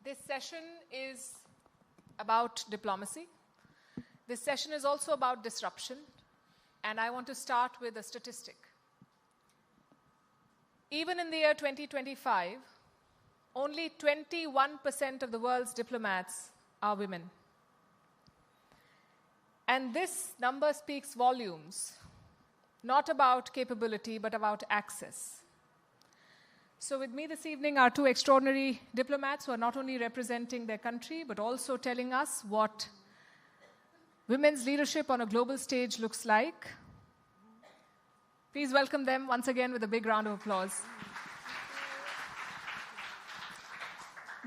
This session is about diplomacy. This session is also about disruption, and I want to start with a statistic. Even in the year 2025, only 21% of the world's diplomats are women. And this number speaks volumes, not about capability, but about access. So with me this evening are two extraordinary diplomats who are not only representing their country, but also telling us what women's leadership on a global stage looks like. Please welcome them once again with a big round of applause.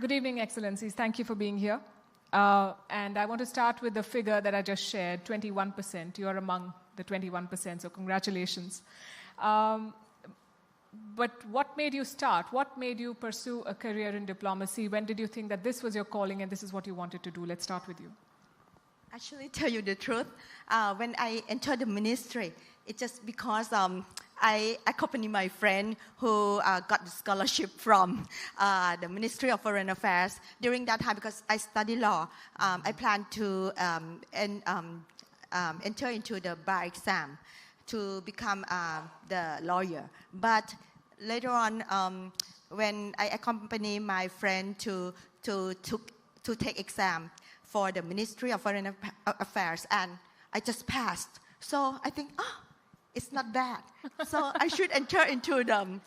Good evening, Excellencies. Thank you for being here. And I want to start with the figure that I just shared, 21%. You are among the 21%, so congratulations. But what made you start? What made you pursue a career in diplomacy? When did you think that this was your calling and this is what you wanted to do? Let's start with you. Actually, tell you the truth, when I entered the ministry, it's just because I accompanied my friend who got the scholarship from the Ministry of Foreign Affairs. During that time, because I study law, I planned to enter into the bar exam to become the lawyer. But later on, when I accompanied my friend to take exam for the Ministry of Foreign Affairs, and I just passed. So I think, it's not bad. So I should enter into the,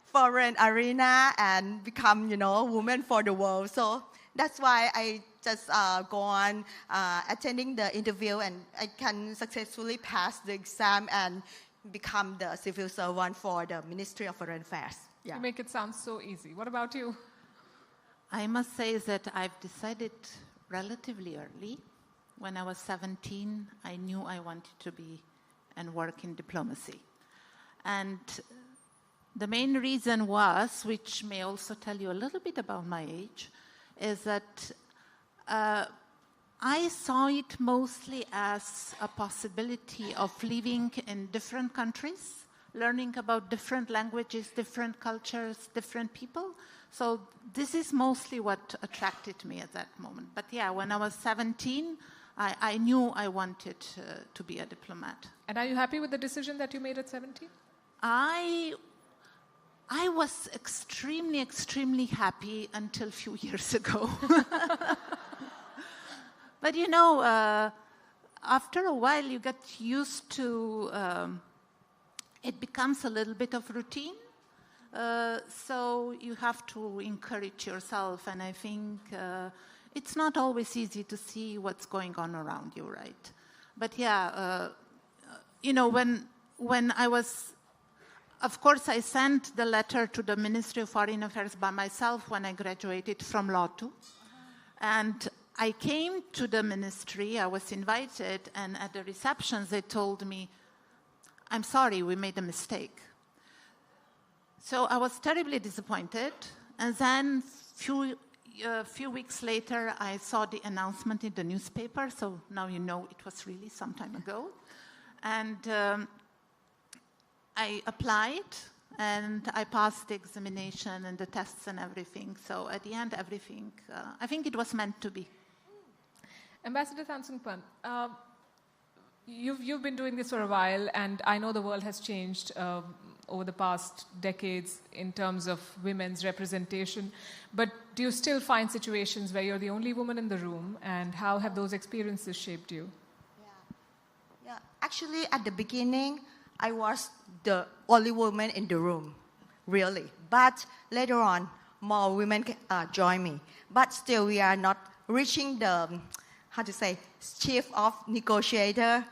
foreign arena and become, woman for the world. So that's why I just go on attending the interview, and I can successfully pass the exam and become the civil servant for the Ministry of Foreign Affairs. Yeah. You make it sound so easy. What about you? I must say that I've decided relatively early. When I was 17, I knew I wanted to be and work in diplomacy. And the main reason was, which may also tell you a little bit about my age, is that I saw it mostly as a possibility of living in different countries, learning about different languages, different cultures, different people. So this is mostly what attracted me at that moment. But yeah, when I was 17, I knew I wanted to be a diplomat. And are you happy with the decision that you made at 17? I was extremely, extremely happy until a few years ago. But after a while you get used to, it becomes a little bit of routine. So you have to encourage yourself, and I think it's not always easy to see what's going on around you, right? But yeah, when I was, of course, I sent the letter to the Ministry of Foreign Affairs by myself when I graduated from law too. And I came to the ministry, I was invited, and at the reception they told me, I'm sorry, we made a mistake. So I was terribly disappointed, and then a few weeks later, I saw the announcement in the newspaper, so now you know it was really some time ago. And I applied, and I passed the examination and the tests and everything. So at the end, everything, I think it was meant to be. Ambassador Thangsumphant, you've been doing this for a while, and I know the world has changed over the past decades in terms of women's representation. But do you still find situations where you're the only woman in the room, and how have those experiences shaped you? Yeah. Actually, at the beginning, I was the only woman in the room, really. But later on, more women joined me. But still, we are not reaching the, chief of negotiator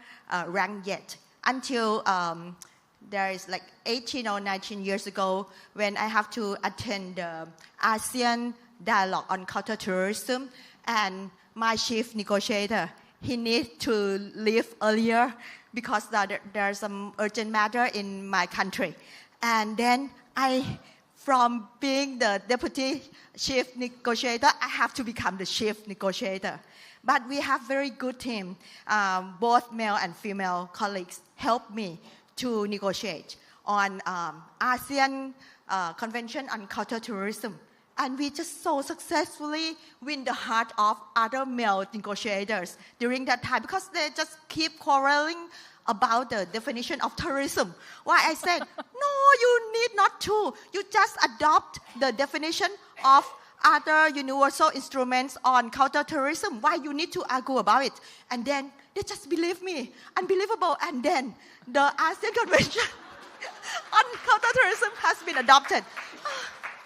rank yet. Until there is like 18 or 19 years ago, when I have to attend the ASEAN dialogue on counterterrorism, and my chief negotiator, he needs to leave earlier because there's some urgent matter in my country. And then from being the deputy chief negotiator, I have to become the chief negotiator. But we have very good team. Both male and female colleagues help me to negotiate on ASEAN Convention on Counterterrorism. And we just so successfully win the heart of other male negotiators during that time because they just keep quarreling about the definition of terrorism. Why I said, no, you need not to. You just adopt the definition of other universal instruments on counterterrorism. Why you need to argue about it? And then they just believe me. Unbelievable. And then the ASEAN Convention on counterterrorism has been adopted.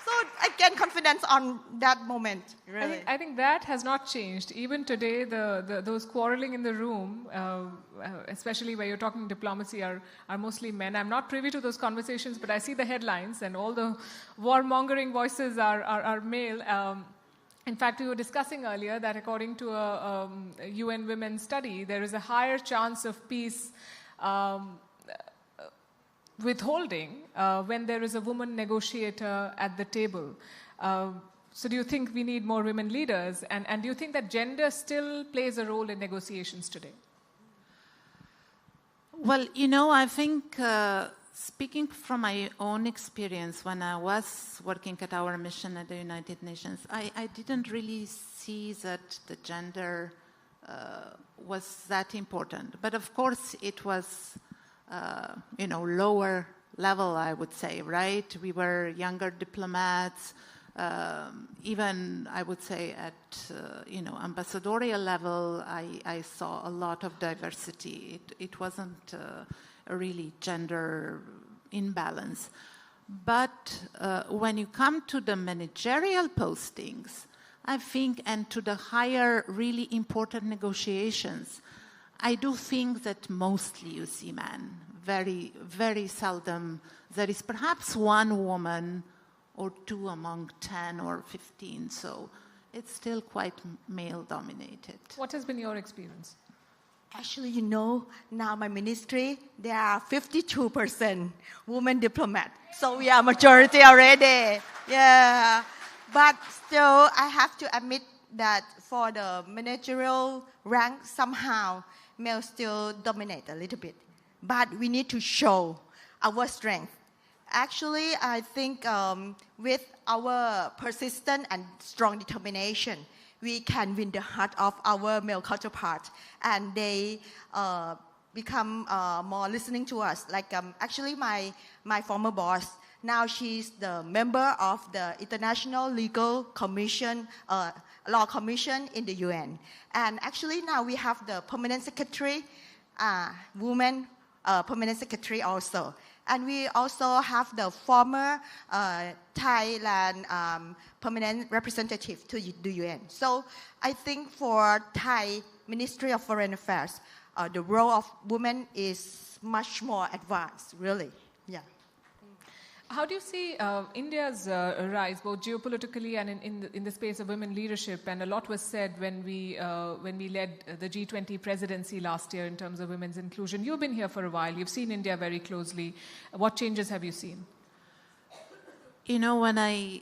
So I gain confidence on that moment, really. I think that has not changed. Even today, those quarreling in the room, especially where you're talking diplomacy, are mostly men. I'm not privy to those conversations, but I see the headlines, and all the warmongering voices are male. In fact, we were discussing earlier that according to a UN Women study, there is a higher chance of peace withholding when there is a woman negotiator at the table. So do you think we need more women leaders? And do you think that gender still plays a role in negotiations today? Well, I think speaking from my own experience when I was working at our mission at the United Nations, I didn't really see that the gender was that important. But of course, it was lower level, I would say, right? We were younger diplomats. Even, I would say, at, ambassadorial level, I saw a lot of diversity. It wasn't a really gender imbalance. But when you come to the managerial postings, I think, and to the higher, really important negotiations, I do think that mostly you see men. Very, very seldom. There is perhaps one woman or two among 10 or 15. So it's still quite male-dominated. What has been your experience? Actually, now my ministry, there are 52% women diplomats. So we are majority already. Yeah. But still, I have to admit that for the managerial rank, somehow, males still dominate a little bit. But we need to show our strength. Actually, I think with our persistent and strong determination, we can win the heart of our male counterpart. And they become more listening to us. Like actually, my former boss, now she's the member of the International Legal Commission, Law Commission in the UN. And actually now we have the permanent secretary, woman permanent secretary also. And we also have the former Thailand permanent representative to the UN. So I think for Thai Ministry of Foreign Affairs, the role of women is much more advanced, really. Yeah. How do you see India's rise, both geopolitically and in the space of women leadership? And a lot was said when we led the G20 presidency last year in terms of women's inclusion. You've been here for a while. You've seen India very closely. What changes have you seen? When I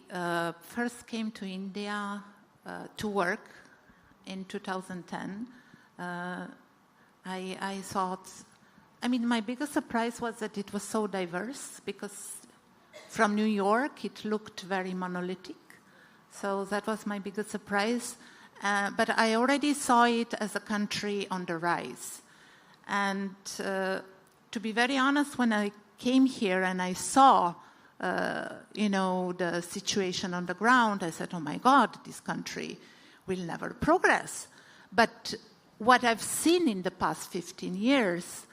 first came to India to work in 2010, I thought, my biggest surprise was that it was so diverse, because from New York, it looked very monolithic. So that was my biggest surprise. But I already saw it as a country on the rise. And to be very honest, when I came here and I saw, the situation on the ground, I said, oh my God, this country will never progress. But what I've seen in the past 15 years,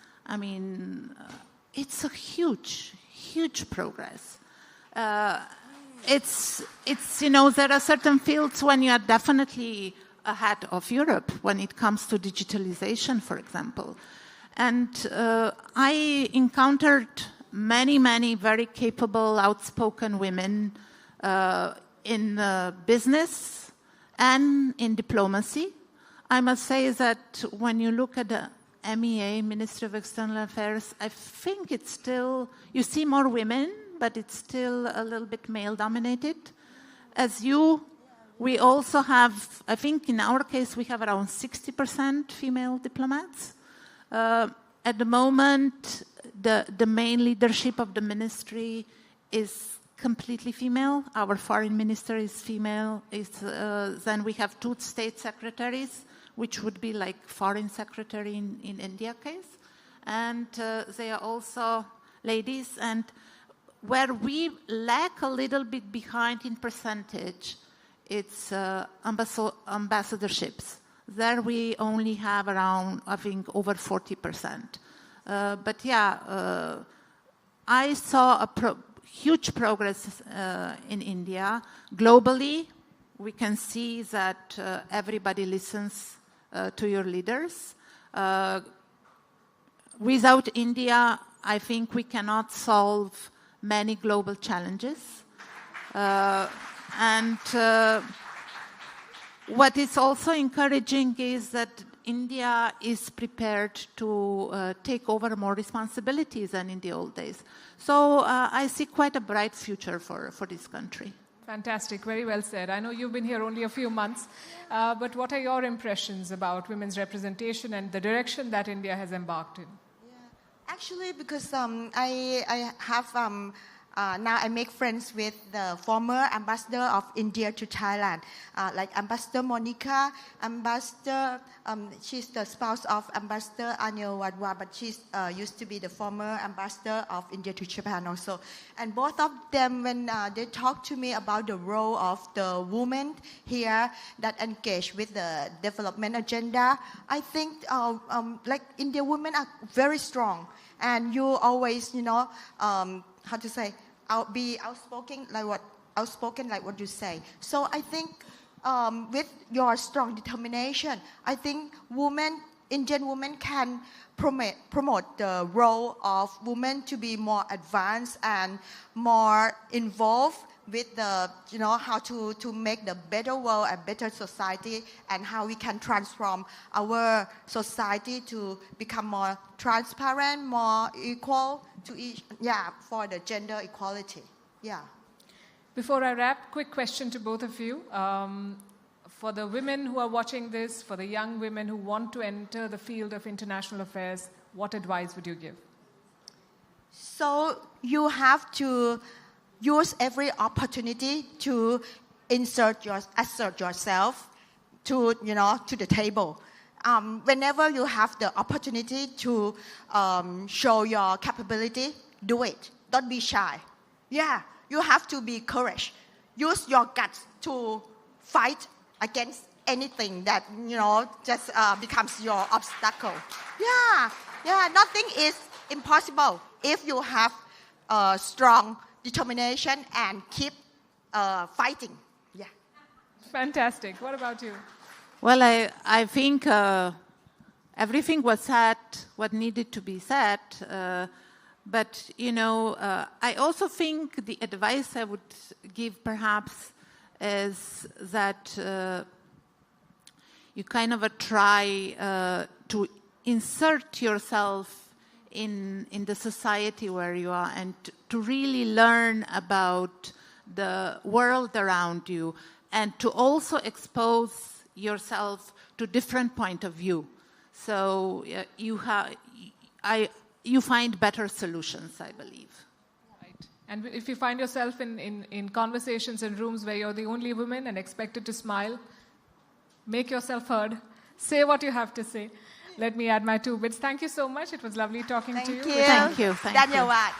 it's a huge, huge progress. It's there are certain fields when you are definitely ahead of Europe when it comes to digitalization, for example. And I encountered many, many very capable, outspoken women in business and in diplomacy. I must say that when you look at the MEA, Ministry of External Affairs, I think it's still, you see more women, but it's still a little bit male-dominated. We also have, I think in our case, we have around 60% female diplomats. At the moment, the main leadership of the ministry is completely female. Our foreign minister is female. Then we have 2 state secretaries, which would be like foreign secretary in India case. And they are also ladies. And where we lag a little bit behind in percentage, it's ambassadorships. There we only have around, I think, over 40%. But yeah, I saw huge progress in India. Globally, we can see that everybody listens to your leaders. Without India, I think we cannot solve many global challenges. What is also encouraging is that India is prepared to take over more responsibilities than in the old days. So I see quite a bright future for this country. Fantastic, very well said. I know you've been here only a few months, but what are your impressions about women's representation and the direction that India has embarked in? Actually, because I have now I make friends with the former ambassador of India to Thailand, like Ambassador Monica, she's the spouse of Ambassador Anil Wadwa, but she's used to be the former ambassador of India to Japan also. And both of them, when they talk to me about the role of the women here that engage with the development agenda, I think like Indian women are very strong. And you always, how to say, be outspoken like what you say. So I think with your strong determination, I think Indian women can promote the role of women to be more advanced and more involved with the, how to make the better world a better society, and how we can transform our society to become more transparent, more equal to each, for the gender equality. Before I wrap, quick question to both of you. For the women who are watching this, for the young women who want to enter the field of international affairs, what advice would you give? So you have to use every opportunity to assert yourself to the table. Whenever you have the opportunity to show your capability, do it. Don't be shy. You have to be courage. Use your guts to fight against anything that just becomes your obstacle. Nothing is impossible if you have strong determination and keep fighting. Fantastic. What about you? Well, I think everything was said, what needed to be said. But, I also think the advice I would give perhaps is that you kind of try to insert yourself in the society where you are, and to really learn about the world around you, and to also expose yourself to different point of view. So you find better solutions, I believe. Right. And if you find yourself in conversations in rooms where you're the only woman and expected to smile, make yourself heard. Say what you have to say. Let me add my 2 bits. Thank you so much. It was lovely talking to you. Thank you. Thank you. Dhanyawad.